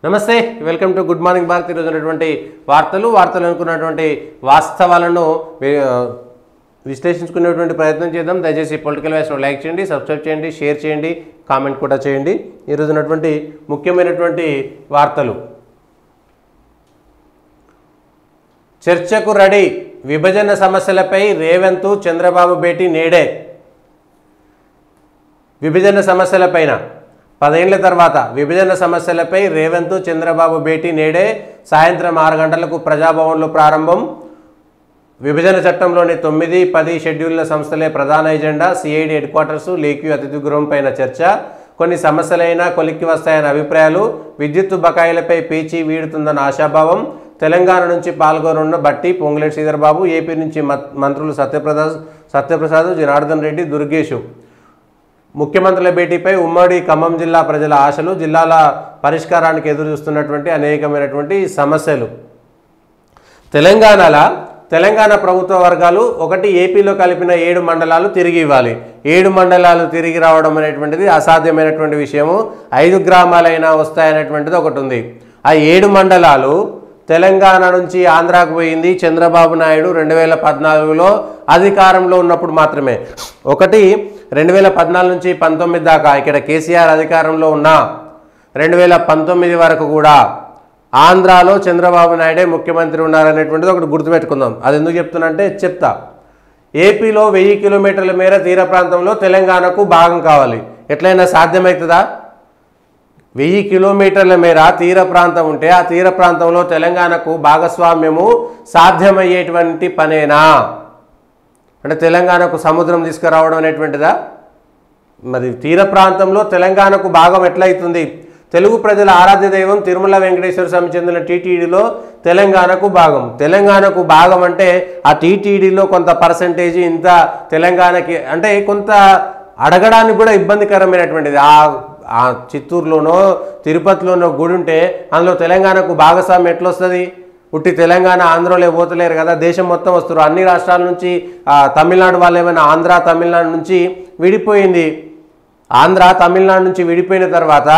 నమస్తే welcome to good morning Bharat ఈరోజు ఉన్నటువంటి వార్తలు అనుకున్నటువంటి వాస్తవాలను విశ్లేషించుకునేటువంటి ప్రయత్నం చేద్దాం. దయచేసి పొలిటికల్ వాయిస్ను లైక్ చేయండి, సబ్స్క్రైబ్ చేయండి, షేర్ చేయండి, కామెంట్ కూడా చేయండి. ఈరోజు ఉన్నటువంటి ముఖ్యమైనటువంటి వార్తలు. చర్చకు రెడీ, విభజన సమస్యలపై రేవంత్ చంద్రబాబు భేటీ నేడే. విభజన సమస్యలపైన 10 ఏళ్ల తర్వాత విభజన సమస్యలపై రేవంత్ చంద్రబాబు భేటీ నేడే. సాయంత్రం 6 గంటలకు ప్రజాభవన్లో ప్రారంభం. విభజన చట్టంలోని 9, 10 షెడ్యూళ్ల సంస్థలే ప్రధాన ఎజెండా. సిఐడి హెడ్ క్వార్టర్స్, లేక్యూ అతిథి గృహం పైన చర్చ. కొన్ని సమస్యలైనా కొలిక్కి వస్తాయన్న అభిప్రాయాలు. విద్యుత్తు బకాయిలపై పేచీ వీడుతుందన్న ఆశాభావం. తెలంగాణ నుంచి పాల్గొనున్న బట్టి, పొంగులేటి శ్రీధర్బాబు. ఏపీ నుంచి మంత్రులు సత్యప్రసాద్, జనార్దన్ రెడ్డి, దుర్గేషు. ముఖ్యమంత్రుల భేటీపై ఉమ్మడి ఖమ్మం జిల్లా ప్రజల ఆశలు. జిల్లాల పరిష్కారానికి ఎదురు చూస్తున్నటువంటి అనేకమైనటువంటి సమస్యలు. తెలంగాణ ప్రభుత్వ వర్గాలు ఒకటి ఏపీలో కలిపిన 7 మండలాలు తిరిగి ఇవ్వాలి. 7 మండలాలు తిరిగి రావడం అనేటువంటిది అసాధ్యమైనటువంటి విషయము. 5 గ్రామాలైనా వస్తాయనేటువంటిది ఒకటి ఉంది. ఆ 7 మండలాలు తెలంగాణ నుంచి ఆంధ్రాకు పోయింది చంద్రబాబు నాయుడు 2014లో అధికారంలో ఉన్నప్పుడు మాత్రమే. ఒకటి 2014 నుంచి 19 దాకా ఇక్కడ కేసీఆర్ అధికారంలో ఉన్న 2019 వరకు కూడా ఆంధ్రాలో చంద్రబాబు నాయుడే ముఖ్యమంత్రి ఉన్నారనేటువంటిది ఒకటి గుర్తుపెట్టుకుందాం. అది ఎందుకు చెప్తున్నంటే చెప్తా. ఏపీలో 1000 కిలోమీటర్ల మేర తీర ప్రాంతంలో తెలంగాణకు భాగం కావాలి. ఎట్లయినా సాధ్యమవుతుందా? 1000 కిలోమీటర్ల మేర తీర ప్రాంతం ఉంటే ఆ తీర ప్రాంతంలో తెలంగాణకు భాగస్వామ్యము సాధ్యమయ్యేటువంటి పనేనా? అంటే తెలంగాణకు సముద్రం తీసుకురావడం అనేటువంటిదా? మరి తీర ప్రాంతంలో తెలంగాణకు భాగం ఎట్లయితుంది? తెలుగు ప్రజల ఆరాధ్య దైవం తిరుమల వెంకటేశ్వర స్వామి చెందిన టీటీడీలో తెలంగాణకు భాగం అంటే ఆ టీటీడీలో కొంత పర్సంటేజ్ ఇంత తెలంగాణకి అంటే కొంత అడగడానికి కూడా ఇబ్బందికరమైనటువంటిది. ఆ చిత్తూరులోనో తిరుపతిలోనో గుడి ఉంటే అందులో తెలంగాణకు భాగస్వామ్యం ఎట్లొస్తుంది? ఉట్టి తెలంగాణ ఆంధ్రలో పోతలేరు కదా, దేశం మొత్తం వస్తారు. అన్ని రాష్ట్రాల నుంచి తమిళనాడు వాళ్ళు ఏమైనా ఆంధ్ర తమిళనాడు నుంచి విడిపోయింది. ఆంధ్ర తమిళనాడు నుంచి విడిపోయిన తర్వాత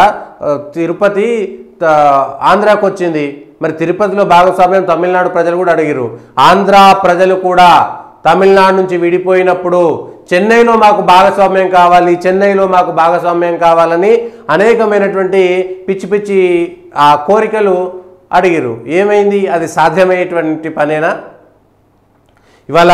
తిరుపతి ఆంధ్రాకు వచ్చింది. మరి తిరుపతిలో భాగస్వామ్యం తమిళనాడు ప్రజలు కూడా అడిగారు. ఆంధ్ర ప్రజలు కూడా తమిళనాడు నుంచి విడిపోయినప్పుడు చెన్నైలో మాకు భాగస్వామ్యం కావాలని అనేకమైనటువంటి పిచ్చి ఆ కోరికలు అడిగారు. ఏమైంది? అది సాధ్యమయ్యేటువంటి పనేనా? ఇవాళ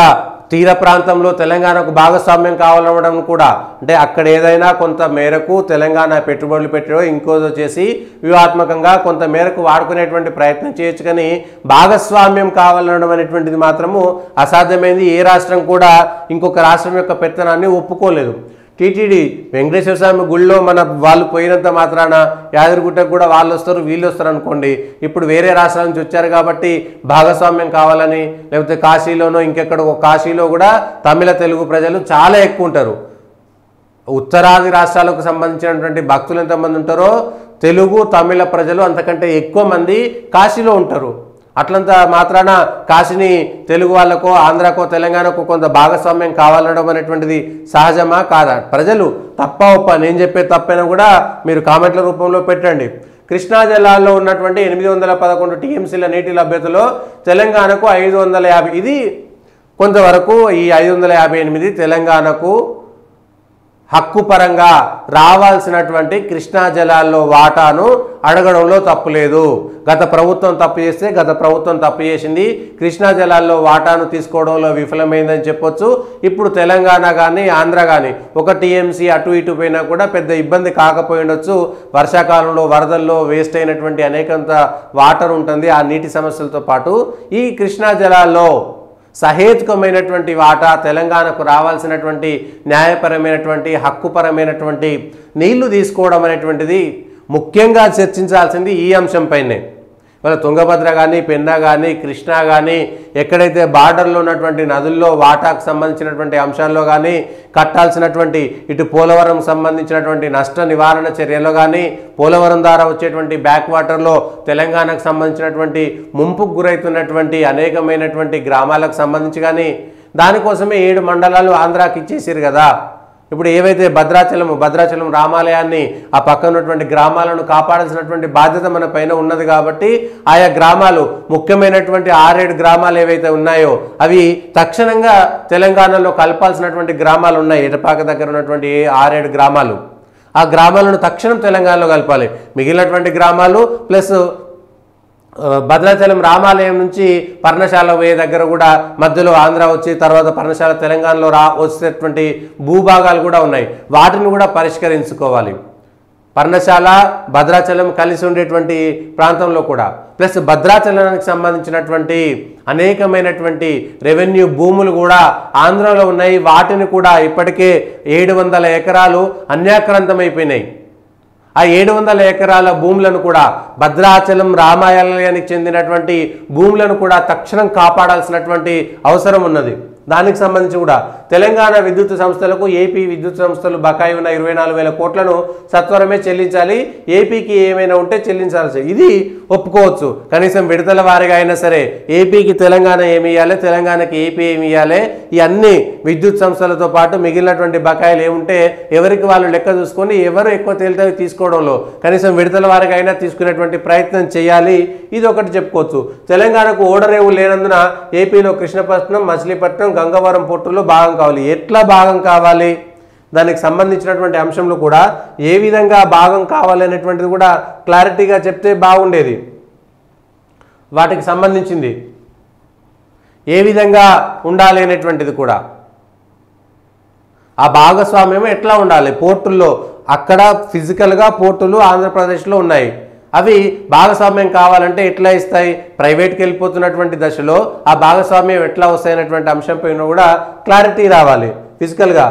తీర ప్రాంతంలో తెలంగాణకు భాగస్వామ్యం కావాలనడం కూడా అంటే అక్కడ ఏదైనా కొంత మేరకు తెలంగాణ పెట్టుబడులు పెట్టడో ఇంకోదో చేసి వ్యూహాత్మకంగా కొంత మేరకు వాడుకునేటువంటి ప్రయత్నం చేయొచ్చు. కానీ భాగస్వామ్యం కావాలనడం అనేటువంటిది మాత్రము అసాధ్యమైంది. ఏ రాష్ట్రం కూడా ఇంకొక రాష్ట్రం యొక్క పెత్తనాన్ని ఒప్పుకోలేదు. టీటీడీ వెంకటేశ్వర స్వామి గుళ్ళో మన వాళ్ళు పోయినంత మాత్రాన యాదగిరిగుట్టకు కూడా వాళ్ళు వస్తారు వీళ్ళు వస్తారు అనుకోండి. ఇప్పుడు వేరే రాష్ట్రాల నుంచి వచ్చారు కాబట్టి భాగస్వామ్యం కావాలని, లేకపోతే కాశీలోనో ఇంకెక్కడో కాశీలో కూడా తమిళ తెలుగు ప్రజలు చాలా ఎక్కువ ఉంటారు. ఉత్తరాది రాష్ట్రాలకు సంబంధించినటువంటి భక్తులు ఎంతమంది ఉంటారో తెలుగు తమిళ ప్రజలు అంతకంటే ఎక్కువ మంది కాశీలో ఉంటారు. అట్లంత మాత్రాన కాశీని తెలుగు వాళ్ళకో ఆంధ్రాకో తెలంగాణకో కొంత భాగస్వామ్యం కావాలనడం అనేటువంటిది సహజమా కాదా? ప్రజలు తప్ప ఒప్ప నేను చెప్పే తప్పైనా కూడా మీరు కామెంట్ల రూపంలో పెట్టండి. కృష్ణా జిల్లాలో ఉన్నటువంటి 811 టీఎంసీల నీటి లభ్యతలో తెలంగాణకు 550. ఇది కొంతవరకు ఈ 558 తెలంగాణకు హక్కు పరంగా రావాల్సినటువంటి కృష్ణా జలాల్లో వాటాను అడగడంలో తప్పు లేదు. గత ప్రభుత్వం తప్పు చేసింది. కృష్ణా జలాల్లో వాటాను తీసుకోవడంలో విఫలమైందని చెప్పొచ్చు. ఇప్పుడు తెలంగాణ కానీ ఆంధ్ర కానీ ఒక టీఎంసీ అటు ఇటు పోయినా కూడా పెద్ద ఇబ్బంది కాకపోయి ఉండొచ్చు. వర్షాకాలంలో వరదల్లో వేస్ట్ అయినటువంటి అనేకంత వాటర్ ఉంటుంది. ఆ నీటి సమస్యలతో పాటు ఈ కృష్ణా జలాల్లో సహేతుకమైనటువంటి వాటా తెలంగాణకు రావాల్సినటువంటి న్యాయపరమైనటువంటి హక్కుపరమైనటువంటి నీళ్లు తీసుకోవడం అనేటువంటిది ముఖ్యంగా చర్చించాల్సింది ఈ అంశంపైనే. ఇవాళ తుంగభద్ర కానీ పెన్నా కానీ కృష్ణా కానీ ఎక్కడైతే బార్డర్లో ఉన్నటువంటి నదుల్లో వాటాకు సంబంధించినటువంటి అంశాల్లో కానీ కట్టాల్సినటువంటి ఇటు పోలవరం సంబంధించినటువంటి నష్ట నివారణ చర్యలో కానీ పోలవరం ద్వారా వచ్చేటువంటి బ్యాక్ వాటర్లో తెలంగాణకు సంబంధించినటువంటి ముంపుకు గురవుతున్నటువంటి అనేకమైనటువంటి గ్రామాలకు సంబంధించి కానీ దానికోసమే 7 మండలాలు ఆంధ్రాకి ఇచ్చేసారు కదా. ఇప్పుడు ఏవైతే భద్రాచలం రామాలయాన్ని ఆ పక్కన ఉన్నటువంటి గ్రామాలను కాపాడాల్సినటువంటి బాధ్యత మన పైన ఉన్నది కాబట్టి ఆయా గ్రామాలు ముఖ్యమైనటువంటి 6-7 గ్రామాలు ఏవైతే ఉన్నాయో అవి తక్షణంగా తెలంగాణలో కలపాల్సినటువంటి గ్రామాలు ఉన్నాయి. ఎటపాక దగ్గర ఉన్నటువంటి 6-7 గ్రామాలు, ఆ గ్రామాలను తక్షణం తెలంగాణలో కలపాలి. మిగిలినటువంటి గ్రామాలు ప్లస్ భద్రాచలం రామాలయం నుంచి పర్ణశాల పోయే దగ్గర కూడా మధ్యలో ఆంధ్ర వచ్చి తర్వాత పర్ణశాల తెలంగాణలో వచ్చేటువంటి భూభాగాలు కూడా ఉన్నాయి. వాటిని కూడా పరిష్కరించుకోవాలి. పర్ణశాల భద్రాచలం కలిసి ఉండేటువంటి ప్రాంతంలో కూడా ప్లస్ భద్రాచలానికి సంబంధించినటువంటి అనేకమైనటువంటి రెవెన్యూ భూములు కూడా ఆంధ్రలో ఉన్నాయి. వాటిని కూడా ఇప్పటికే 700 ఎకరాలు అన్యాక్రాంతమైపోయినాయి. ఆ 700 ఎకరాల భూములను కూడా భద్రాచలం రామాలయానికి చెందినటువంటి భూములను కూడా తక్షణం కాపాడాల్సినటువంటి అవసరం ఉన్నది. దానికి సంబంధించి కూడా తెలంగాణ విద్యుత్ సంస్థలకు ఏపీ విద్యుత్ సంస్థలు బకాయి ఉన్న 24,000 కోట్లను సత్వరమే చెల్లించాలి. ఏపీకి ఏమైనా ఉంటే చెల్లించాల్సి ఇది ఒప్పుకోవచ్చు. కనీసం విడతల వారిగా అయినా సరే ఏపీకి తెలంగాణ ఏమి ఇవ్వాలి, తెలంగాణకి ఏపీ ఏమి ఇవ్వాలి, ఈ అన్ని విద్యుత్ సంస్థలతో పాటు మిగిలినటువంటి బకాయిలు ఏముంటే ఎవరికి వాళ్ళు లెక్క చూసుకొని ఎవరు ఎక్కువ తేలితే తీసుకోవడంలో కనీసం విడతల వారిగా అయినా తీసుకునేటువంటి ప్రయత్నం చేయాలి. ఇది ఒకటి చెప్పుకోవచ్చు. తెలంగాణకు ఓడరేవు లేనందున ఏపీలో కృష్ణపట్నం, మచిలీపట్నం, గంగవరం పోర్టులో భాగం కావాలి. ఎట్లా భాగం కావాలి, దానికి సంబంధించినటువంటి అంశంలో కూడా ఏ విధంగా భాగం కావాలి అనేటువంటిది కూడా క్లారిటీగా చెప్తే బాగుండేది. వాటికి సంబంధించింది ఏ విధంగా ఉండాలి అనేటువంటిది కూడా ఆ భాగస్వామ్యం ఎట్లా ఉండాలి. పోర్టుల్లో అక్కడ ఫిజికల్గా పోర్టులు ఆంధ్రప్రదేశ్లో ఉన్నాయి. అవి భాగస్వామ్యం కావాలంటే ఎట్లా ఇస్తాయి, ప్రైవేట్కి వెళ్ళిపోతున్నటువంటి దశలో ఆ భాగస్వామ్యం ఎట్లా వస్తాయనేటువంటి అంశంపైన కూడా క్లారిటీ రావాలి ఫిజికల్గా.